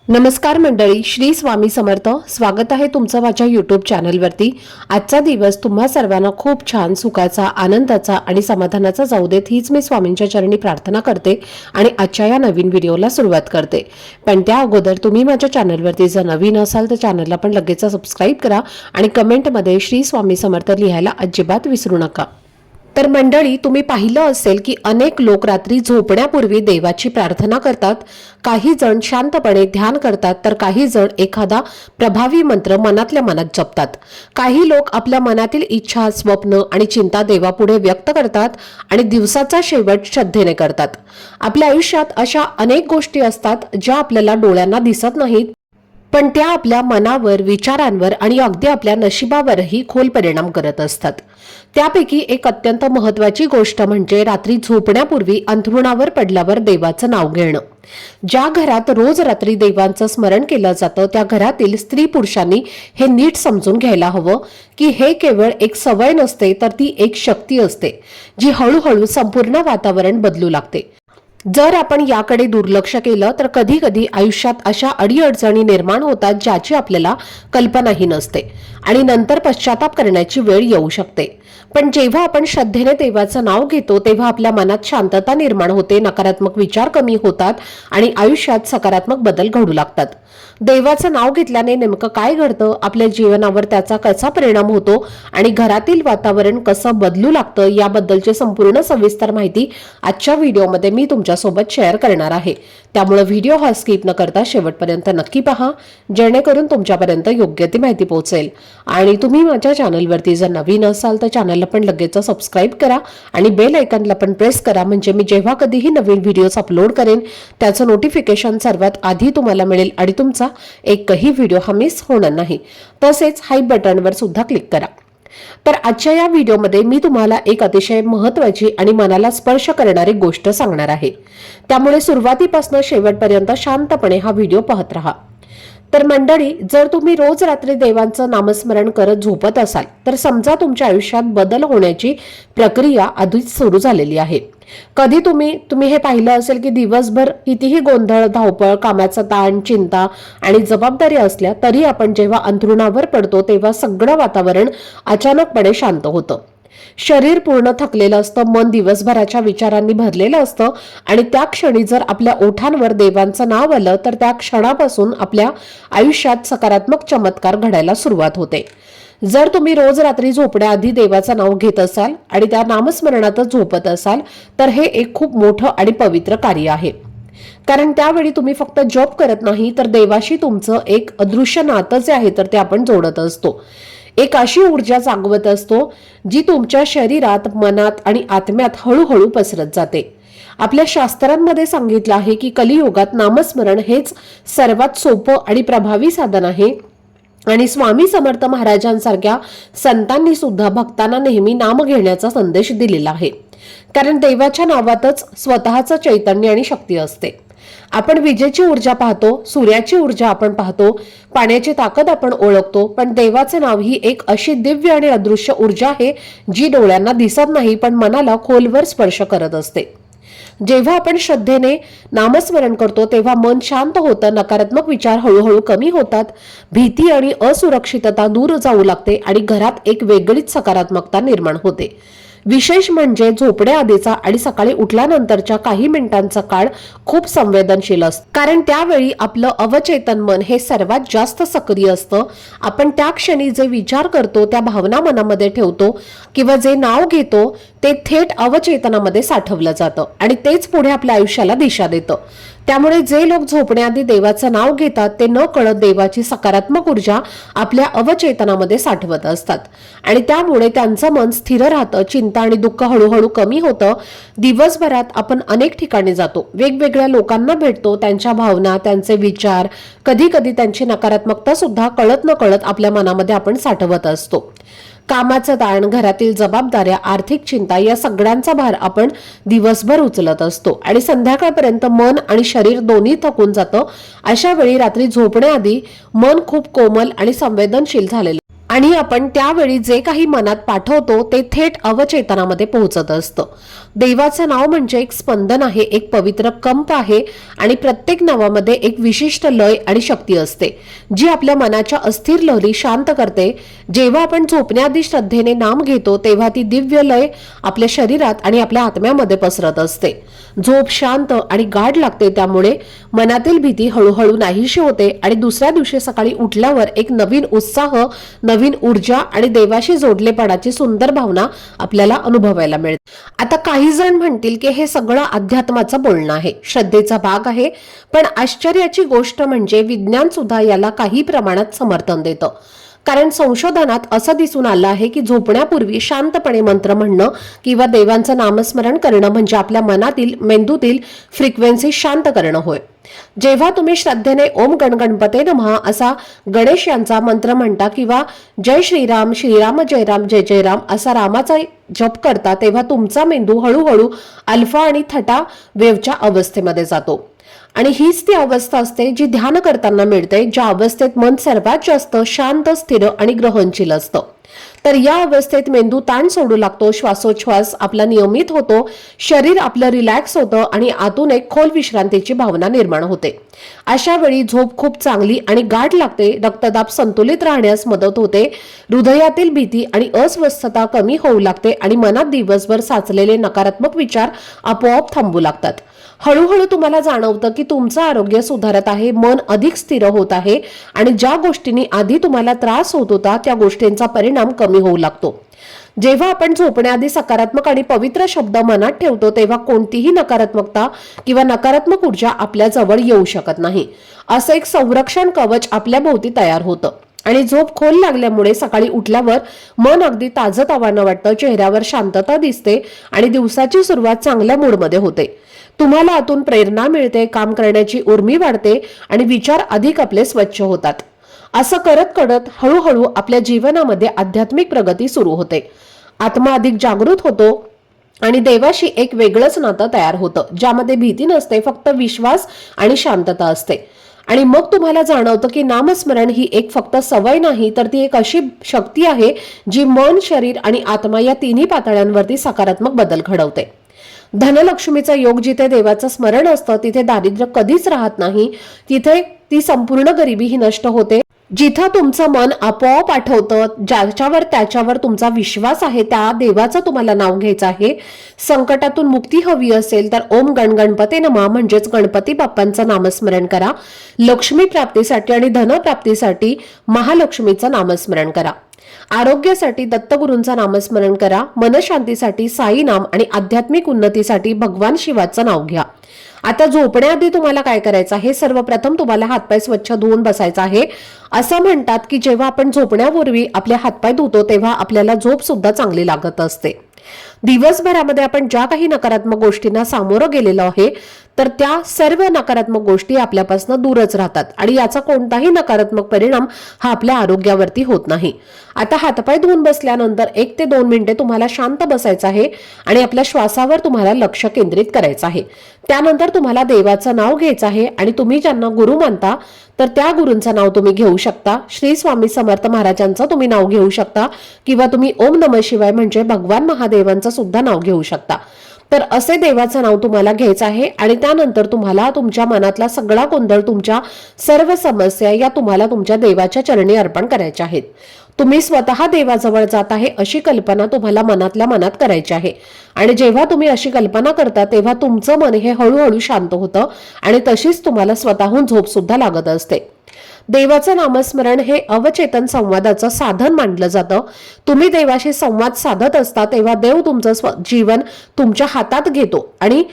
नमस्कार मंडळी, श्री स्वामी समर्थ. स्वागत आहे तुमचं माझ्या यूट्यूब चॅनलवरती. आजचा दिवस तुम्हा सर्वांना खूप छान, सुखाचा, आनंदाचा आणि समाधानाचा जाऊ देत, हीच मी स्वामींच्या चरणी प्रार्थना करते आणि आजच्या या नवीन व्हिडिओला सुरुवात करते. पण त्या अगोदर तुम्ही माझ्या चॅनलवरती जर नवीन असाल तर चॅनलला पण लगेच सबस्क्राईब करा आणि कमेंटमध्ये श्री स्वामी समर्थ लिहायला अजिबात विसरू नका. तर मंडळी, तुम्ही पाहिलं असेल की अनेक लोक रात्री झोपण्यापूर्वी देवाची प्रार्थना करतात. काही जण शांतपणे ध्यान करतात, तर काही जण एखादा प्रभावी मंत्र मनातल्या मनात जपतात. काही लोक आपल्या मनातील इच्छा, स्वप्न आणि चिंता देवापुढे व्यक्त करतात आणि दिवसाचा शेवट श्रद्धेने करतात. आपल्या आयुष्यात अशा अनेक गोष्टी असतात ज्या आपल्याला डोळ्यांना दिसत नाहीत, पण त्या आपल्या मनावर, विचारांवर आणि अगदी आपल्या नशिबावरही खोल परिणाम करत असतात. त्यापैकी एक अत्यंत महत्त्वाची गोष्ट म्हणजे रात्री झोपण्यापूर्वी अंथरुणावर पडल्यावर देवाचं नाव घेणं. ज्या घरात रोज रात्री देवांचं स्मरण केलं जातं त्या घरातील स्त्री पुरुषांनी हे नीट समजून घ्यायला हवं की हे केवळ एक सवय नसते, तर ती एक शक्ती असते जी हळूहळू संपूर्ण वातावरण बदलू लागते. जर आपण याकडे दुर्लक्ष केलं तर कधी कधी आयुष्यात अशा अडीअडचणी निर्माण होतात ज्याची आपल्याला कल्पनाही नसते आणि नंतर पश्चाताप करण्याची वेळ येऊ शकते. पण जेव्हा आपण श्रद्धेने देवाचं नाव घेतो तेव्हा आपल्या मनात शांतता निर्माण होते, नकारात्मक विचार कमी होतात आणि आयुष्यात सकारात्मक बदल घडू लागतात. देवाचं नाव घेतल्याने नेमकं काय घडतं, आपल्या जीवनावर त्याचा कसा परिणाम होतो आणि घरातील वातावरण कसं बदलू लागतं याबद्दलची संपूर्ण सविस्तर माहिती आजच्या व्हिडिओमध्ये मी तुमच्यासोबत शेअर करणार आहे. त्यामुळे व्हिडिओ हा स्किप न करता शेवटपर्यंत नक्की पहा, जेणेकरून तुमच्यापर्यंत योग्य ती माहिती पोहोचेल. आणि तुम्ही माझ्या चॅनलवरती जर नवीन असाल तर चॅनलला पण लगेच सबस्क्राईब करा आणि बेल आयकॉनला पण प्रेस करा, म्हणजे मी जेव्हा कधीही नवीन व्हिडिओज अपलोड करेन त्याचं नोटिफिकेशन सर्वात आधी तुम्हाला मिळेल आणि तुमचा एकही व्हिडिओ हा मिस होणार नाही. तसेच हाय बटनवर सुद्धा क्लिक करा. तर आजच्या या व्हिडिओमध्ये मी तुम्हाला एक अतिशय महत्त्वाची आणि मनाला स्पर्श करणारी गोष्ट सांगणार आहे. त्यामुळे सुरुवातीपासून शेवटपर्यंत शांतपणे हा व्हिडिओ पाहत राहा. तर मंडळी, जर तुम्ही रोज रात्री देवांचं नामस्मरण करत झोपत असाल तर समजा तुमच्या आयुष्यात बदल होण्याची प्रक्रिया आधीच सुरू झालेली आहे. कधी तुम्ही हे पाहिलं असेल की दिवसभर कितीही गोंधळ, धावपळ, कामाचा ताण, चिंता आणि जबाबदारी असल्या तरी आपण जेव्हा अंथरुणावर पडतो तेव्हा सगळं वातावरण अचानकपणे शांत होतं. शरीर पूर्ण थकलेलं असतं, मन दिवसभराच्या विचारांनी भरलेलं असतं आणि त्या क्षणी जर आपल्या ओठांवर देवांचं नाव आलं तर त्या क्षणापासून आपल्या आयुष्यात सकारात्मक चमत्कार घडायला सुरुवात होते. जर तुम्ही रोज रात्री झोपण्याआधी देवाचं नाव घेत असाल आणि त्या नामस्मरणातच झोपत असाल तर हे एक खूप मोठं आणि पवित्र कार्य आहे. कारण त्यावेळी तुम्ही फक्त जप करत नाही तर देवाशी तुमचं एक अदृश्य नातं जे आहे तर ते आपण जोडत असतो. एक अशी ऊर्जा जागवत असतो जी तुमच्या शरीरात, मनात आणि आत्म्यात हळूहळू पसरत जाते. आपल्या शास्त्रांमध्ये सांगितलं आहे की कलियुगात नामस्मरण हेच सर्वात सोपं आणि प्रभावी साधन आहे आणि स्वामी समर्थ महाराजांसारख्या संतांनी सुद्धा भक्तांना नेहमी नाम घेण्याचा संदेश दिलेला आहे. कारण देवाच्या नावातच स्वतःचं चैतन्य आणि शक्ती असते. आपण विजेची ऊर्जा पाहतो, सूर्याची ऊर्जा आपण पाहतो, पाण्याची ताकद आपण ओळखतो, पण देवाचे नाव ही एक अशी दिव्य आणि अदृश्य ऊर्जा आहे जी डोळ्यांना दिसत नाही पण मनाला खोलवर स्पर्श करत असते. जेव्हा आपण श्रद्धेने नामस्मरण करतो तेव्हा मन शांत होतं, नकारात्मक विचार हळूहळू कमी होतात, भीती आणि असुरक्षितता दूर जाऊ लागते आणि घरात एक वेगळीच सकारात्मकता निर्माण होते. विशेष म्हणजे झोपण्याआधीचा आणि सकाळी उठल्यानंतरच्या काही मिनिटांचा काळ खूप संवेदनशील असतो, कारण त्यावेळी आपलं अवचेतन मन हे सर्वात जास्त सक्रिय असतं. आपण त्या क्षणी जे विचार करतो, त्या भावना मनामध्ये ठेवतो किंवा जे नाव घेतो ते थेट अवचेतनामध्ये साठवलं जातं आणि तेच पुढे आपल्या आयुष्याला दिशा देतं. त्यामुळे जे लोक झोपण्याआधी देवाचं नाव घेतात ते न कळत देवाची सकारात्मक ऊर्जा आपल्या अवचेतनामध्ये साठवत असतात आणि त्यामुळे त्यांचं मन स्थिर राहतं, चिंता आणि दुःख हळूहळू कमी होतं. दिवसभरात आपण अनेक ठिकाणी जातो, वेगवेगळ्या लोकांना भेटतो, त्यांच्या भावना, त्यांचे विचार, कधी कधी त्यांची नकारात्मकता सुद्धा कळत न कळत आपल्या मनामध्ये आपण साठवत असतो. कामाचं ताण, घरातील जबाबदाऱ्या, आर्थिक चिंता या सगळ्यांचा भार आपण दिवसभर उचलत असतो आणि संध्याकाळपर्यंत मन आणि शरीर दोन्ही थकून जातं. अशा वेळी रात्री झोपण्याआधी मन खूप कोमल आणि संवेदनशील झालेलं आणि आपण त्यावेळी जे काही मनात पाठवतो ते थेट अवचेतनामध्ये पोहोचत असतं. देवाचं नाव म्हणजे एक स्पंदन आहे, एक पवित्र कंप आहे आणि प्रत्येक नावामध्ये एक विशिष्ट लय आणि शक्ती असते जी आपल्या मनाच्या अस्थिर लहरी शांत करते. जेव्हा आपण झोपण्याआधी श्रद्धेने नाम घेतो तेव्हा ती दिव्य लय आपल्या शरीरात आणि आपल्या आत्म्यामध्ये पसरत असते. झोप शांत आणि गाढ लागते, त्यामुळे मनातील भीती हळूहळू नाहीशी होते आणि दुसऱ्या दिवशी सकाळी उठल्यावर एक नवीन उत्साह, नवीन ऊर्जा आणि देवाशी जोडलेपणाची सुंदर भावना आपल्याला अनुभवायला मिळते. आता काही जण म्हणतील की हे सगळं अध्यात्माचं बोलणं आहे, श्रद्धेचा भाग आहे, पण आश्चर्याची गोष्ट म्हणजे विज्ञान सुद्धा याला काही प्रमाणात समर्थन देतं. कारण संशोधनात असं दिसून आलं आहे की झोपण्यापूर्वी शांतपणे मंत्र म्हणणं किंवा देवांचं नामस्मरण करणं म्हणजे आपल्या मनातील, मेंदूतील फ्रिक्वेन्सी शांत करणं होय. जेव्हा तुम्ही श्रद्धेने ओम गणगणपते नमः असा गणेश यांचा मंत्र म्हणता किंवा जय श्रीराम, श्रीराम जय राम, जय जय राम असा रामाचा जप करता, तेव्हा तुमचा मेंदू हळूहळू अल्फा आणि थटा वेव्हच्या अवस्थेमध्ये जातो. आणि हीच ती अवस्था असते जी ध्यान करताना मिळते, ज्या अवस्थेत मन सर्वात जास्त शांत, स्थिर आणि ग्रहणशील असतं. तर या अवस्थेत मेंदू ताण सोडू लागतो, श्वासोच्छ्वास आपला नियमित होतो, शरीर आपलं रिलॅक्स होतं आणि आतून एक खोल विश्रांतीची भावना निर्माण होते. अशा वेळी झोप खूप चांगली आणि गाढ लागते, रक्तदाब संतुलित राहण्यास मदत होते, हृदयातील भीती आणि अस्वस्थता कमी होऊ लागते आणि मनात दिवसभर साचलेले नकारात्मक विचार आपोआप थांबू लागतात. हळूहळू तुम्हाला जाणवतं की तुमचं आरोग्य सुधारत आहे, मन अधिक स्थिर होत आहे आणि ज्या गोष्टींनी आधी तुम्हाला त्रास होत होता त्या गोष्टींचा परिणाम कमी होऊ लागतो. जेव्हा आपण झोपण्याआधी सकारात्मक आणि पवित्र शब्द मनात ठेवतो तेव्हा कोणतीही नकारात्मकता किंवा नकारात्मक ऊर्जा आपल्या जवळ येऊ शकत नाही. असं एक संरक्षण कवच आपल्या भोवती तयार होतं आणि झोप खोल लागल्यामुळे सकाळी उठल्यावर मन अगदी ताजंतवानं वाटतं, चेहऱ्यावर शांतता दिसते आणि दिवसाची सुरुवात चांगल्या मूडमध्ये होते. तुम्हाला आतून प्रेरणा मिळते, काम करण्याची उर्मी वाढते आणि विचार अधिक आपले स्वच्छ होतात. असं करत करत हळूहळू आपल्या जीवनामध्ये आध्यात्मिक प्रगती सुरू होते. आत्मा अधिक जागृत होतो आणि देवाशी एक वेगळंच नातं तयार होतं, ज्यामध्ये भीती नसते, फक्त विश्वास आणि शांतता असते. आणि मग तुम्हाला जाणवतं की नामस्मरण ही एक फक्त सवय नाही, तर ती एक अशी शक्ती आहे जी मन, शरीर आणि आत्मा या तिन्ही पातळ्यांवरती सकारात्मक बदल घडवते. धनलक्ष्मीचा योग जिथे देवाचं स्मरण असतं तिथे दारिद्र्य कधीच राहत नाही, तिथे ती संपूर्ण गरिबी ही नष्ट होते. जिथं तुमचं मन आपोआप आठवतं, ज्याच्यावर त्याच्यावर तुमचा विश्वास आहे, त्या देवाचं तुम्हाला नाव घ्यायचं आहे. संकटातून मुक्ती हवी असेल तर ओम गणगणपते नमः म्हणजेच गणपती बाप्पांचं नामस्मरण करा. लक्ष्मी प्राप्तीसाठी आणि धनप्राप्तीसाठी महालक्ष्मीचं नामस्मरण करा. आरोग्यासाठी दत्तगुरूंचं नामस्मरण करा. मनशांतीसाठी साई नाम आणि आध्यात्मिक उन्नतीसाठी भगवान शिवाचं नाव घ्या. आता झोपण्याआधी तुम्हाला काय करायचं आहे, सर्वप्रथम तुम्हाला हातपाय स्वच्छ धुवून बसायचा आहे. असं म्हणतात की जेव्हा आपण झोपण्यापूर्वी आपले हातपाय धुतो तेव्हा आपल्याला झोप सुद्धा चांगली लागत असते. दिवसभरामध्ये आपण ज्या काही नकारात्मक गोष्टींना सामोरं गेलेलो आहे तर त्या सर्व नकारात्मक गोष्टी आपल्यापासून दूरच राहतात आणि याचा कोणताही नकारात्मक परिणाम हा आपल्या आरोग्यावरती होत नाही. आता हातपाय धुवून बसल्यानंतर 1 ते 2 मिनिटे तुम्हाला शांत बसायचं आहे आणि आपल्या श्वासावर तुम्हाला लक्ष केंद्रित करायचं आहे. त्यानंतर तुम्हाला देवाचं नाव घ्यायचं आहे आणि तुम्ही ज्यांना गुरु मानता तर त्या गुरूंचं नाव तुम्ही घेऊ शकता. श्री स्वामी समर्थ महाराजांचं तुम्ही नाव घेऊ शकता किंवा तुम्ही ओम नमः शिवाय म्हणजे भगवान महादेवांचं सुद्धा नाव घेऊ शकता. तर असे देवाचं नाव तुम्हाला घ्यायचं आहे आणि त्यानंतर तुम्हाला तुमच्या मनातला सगळा गोंधळ, तुमच्या सर्व समस्या या तुम्हाला तुमच्या देवाच्या चरणी अर्पण करायच्या आहेत. तुम्ही स्वतः देवाजवळ जात आहे अशी कल्पना तुम्हाला मनातल्या मनात करायची आहे आणि जेव्हा तुम्ही अशी कल्पना करता तेव्हा तुमचं मन हे हळूहळू शांत होतं आणि तशीच तुम्हाला स्वतःहून झोप सुद्धा लागत असते. देवाचं नामस्मरण हे अवचेतन संवादाचं साधन मानलं जातं. तुम्ही देवाशी संवाद साधत असता तेव्हा देव तुमचं जीवन तुमच्या हातात घेतो आणि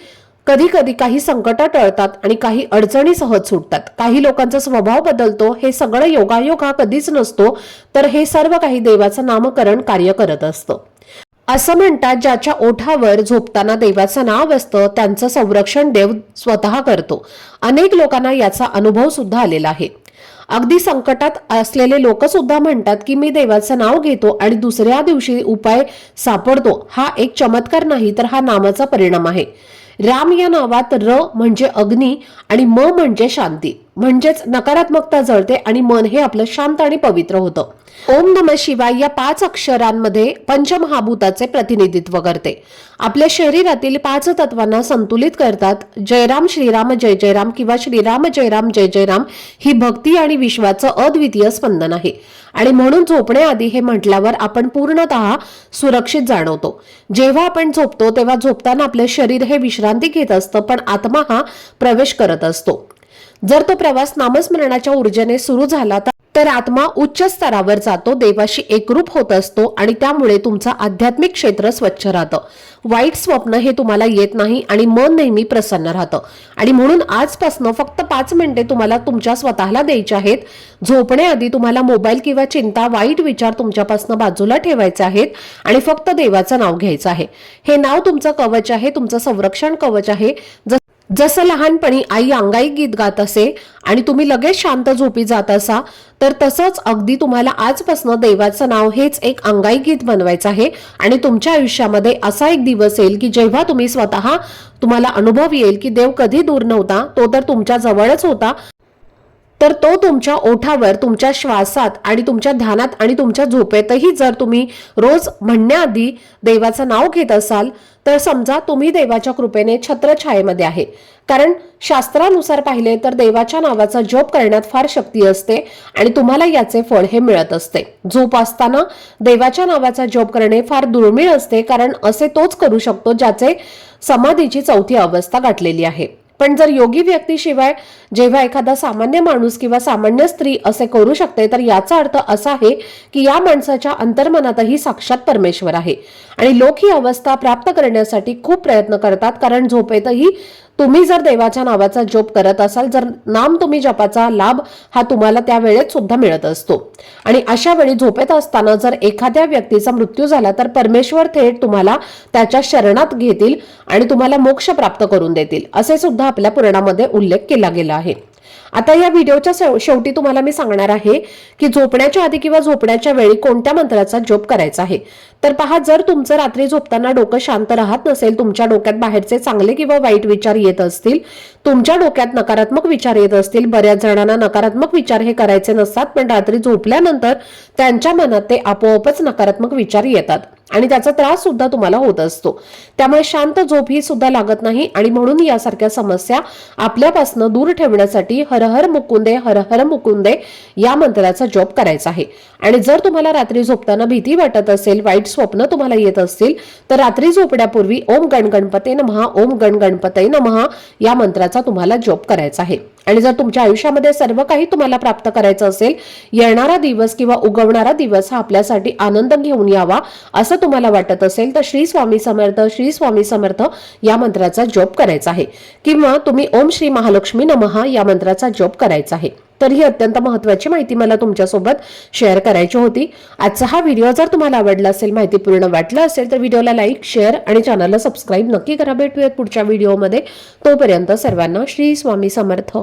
कधी कधी काही संकट टळतात आणि काही अडचणी सहज सुटतात. काही लोकांचा स्वभाव बदलतो. हे सगळं योगायोग हा कधीच नसतो, तर हे सर्व काही देवाचं नामकरण कार्य करत असतं. असं म्हणतात ज्याच्या ओठावर झोपताना देवाचं नाव असतं त्यांचं संरक्षण देव स्वतः करतो. अनेक लोकांना याचा अनुभव सुद्धा आलेला आहे. अगदी संकटात असलेले लोक सुद्धा म्हणतात की मी देवाचं नाव घेतो आणि दुसऱ्या दिवशी उपाय सापडतो. हा एक चमत्कार नाही तर हा नामाचा परिणाम आहे. राम या नावात र म्हणजे अग्नी आणि म म्हणजे शांती. म्हणजेच नकारात्मकता जळते आणि मन हे आपलं शांत आणि पवित्र होतं. ओम नमः शिवाय या 5 अक्षरांमध्ये पंचमहाभूताचे प्रतिनिधित्व करते. आपल्या शरीरातील 5 तत्वांना संतुलित करतात. जयराम श्रीराम जय जयराम किंवा श्रीराम जयराम जय जयराम ही भक्ती आणि विश्वाचं अद्वितीय स्पंदन आहे. आणि म्हणून झोपण्याआधी हे म्हटल्यावर आपण पूर्णतः सुरक्षित जाणवतो. जेव्हा आपण झोपतो तेव्हा झोपताना आपले शरीर हे विश्रांती घेत असतं, पण आत्मा हा प्रवेश करत असतो. जर तो प्रवास नामस्मरणाच्या ऊर्जेने सुरू झाला तर आत्मा उच्च स्तरावर जातो, देवाशी एकरूप होत असतो आणि त्यामुळे तुमचं आध्यात्मिक क्षेत्र स्वच्छ राहतं. वाईट स्वप्न हे तुम्हाला येत नाही आणि मन नेहमी प्रसन्न राहतं. आणि म्हणून आजपासून फक्त 5 मिनिटे तुम्हाला तुमच्या स्वतःला द्यायची आहेत. झोपण्याआधी तुम्हाला मोबाईल किंवा चिंता, वाईट विचार तुमच्यापासून बाजूला ठेवायचे आहेत आणि फक्त देवाचं नाव घ्यायचं आहे. हे नाव तुमचं कवच आहे, तुमचं संरक्षण कवच आहे. जसं लहानपणी आई अंगाई गीत गात असे आणि तुम्ही लगेच शांत झोपी जात असा, तर तसंच अगदी तुम्हाला आजपासून देवाचं नाव हेच एक अंगाई गीत बनवायचं आहे. आणि तुमच्या आयुष्यामध्ये असा एक दिवस येईल की जेव्हा तुम्ही स्वतः तुम्हाला अनुभव येईल की देव कधी दूर नव्हता, तो तर तुमच्या जवळच होता. तर तो तुमच्या ओठावर, तुमच्या श्वासात आणि तुमच्या ध्यानात आणि तुमच्या झोपेतही जर तुम्ही रोज म्हणण्याआधी देवाचं नाव घेत असाल तर समजा तुम्ही देवाच्या कृपेने छत्रछायेमध्ये आहे. कारण शास्त्रानुसार पाहिले तर देवाच्या नावाचा जप करण्यात फार शक्ती असते आणि तुम्हाला याचे फळ हे मिळत असते. झोप असताना देवाच्या नावाचा जप करणे फार दुर्मिळ असते, कारण असे तोच करू शकतो ज्याचे समाधीची 4थी अवस्था गाठलेली आहे. पण जर योगी व्यक्तीशिवाय जेव्हा एखादा सामान्य माणूस किंवा सामान्य स्त्री असे करू शकते, तर याचा अर्थ असा आहे की या माणसाच्या अंतर्मनातही साक्षात परमेश्वर आहे. आणि लोक ही अवस्था प्राप्त करण्यासाठी खूप प्रयत्न करतात, कारण झोपेतही तुम्ही जर देवाच्या नावाचा जप करत असाल, जर नाम तुम्ही जपाचा लाभ हा तुम्हाला त्या वेळेत सुद्धा मिळत असतो. आणि अशा वेळी झोपेत असताना जर एखाद्या व्यक्तीचा मृत्यू झाला तर परमेश्वर थेट तुम्हाला त्याच्या शरणात घेतील आणि तुम्हाला मोक्ष प्राप्त करून देतील, असे सुद्धा आपल्या पुराणामध्ये उल्लेख केला गेला आहे. आता या व्हिडिओच्या शेवटी तुम्हाला मी सांगणार आहे की झोपण्याच्या आधी किंवा झोपण्याच्या वेळी कोणत्या मंत्राचा जप करायचा आहे. तर पहा, जर तुमचं रात्री झोपताना डोकं शांत राहत नसेल, तुमच्या डोक्यात बाहेरचे चांगले किंवा वाईट विचार येत असतील, तुमच्या डोक्यात नकारात्मक विचार येत असतील, बऱ्याच जणांना नकारात्मक विचार हे करायचे नसतात, पण रात्री झोपल्यानंतर त्यांच्या मनात ते आपोआपच नकारात्मक विचार येतात आणि त्याचा त्रास सुद्धा तुम्हाला होत असतो. त्यामुळे शांत झोप ही सुद्धा लागत नाही आणि म्हणून यासारख्या समस्या आपल्यापासून दूर ठेवण्यासाठी हर हर मुकुंदे हर हर मुकुंदे या मंत्राचा जप करायचा आहे. आणि जर तुम्हाला रात्री झोपताना भीती वाटत असेल, वाईट स्वप्न तुम्हाला येत असतील, तर रात्री झोपण्यापूर्वी ओम गण गणपते नमः ओम गण गणपते नमः या मंत्राचा तुम्हाला जप करायचा आहे. आणि जर तुमच्या आयुष्यामध्ये सर्व काही तुम्हाला प्राप्त करायचं असेल, येणारा दिवस किंवा उगवणारा दिवस हा आपल्यासाठी आनंद घेऊन यावा असं तुम्हाला वाटत असेल, तर श्री स्वामी समर्थ श्री स्वामी समर्थ या मंत्राचा जप करायचा आहे. किंवा तुम्ही ओम श्री महालक्ष्मी नमः या मंत्राचा जप करायचा आहे. तर ही अत्यंत महत्त्वाची माहिती मला तुमच्यासोबत शेअर करायची होती. आजचा हा व्हिडिओ जर तुम्हाला आवडला असेल, माहितीपूर्ण वाटला असेल, तर व्हिडिओला लाईक, शेअर आणि चॅनलला सबस्क्राईब नक्की करा. भेटूयात पुढच्या व्हिडिओमध्ये. तोपर्यंत सर्वांना श्री स्वामी समर्थ.